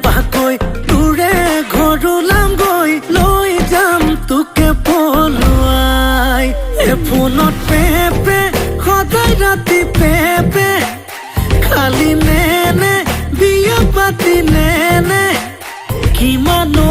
বাকৈ তোৰে ঘৰ ওলামগৈ লৈ যাম তোকে পলুৱাই ফোনত পেপে সদায় ৰাতি পেপে খালি নেনে বিয়া পাতি নেনে কিমানো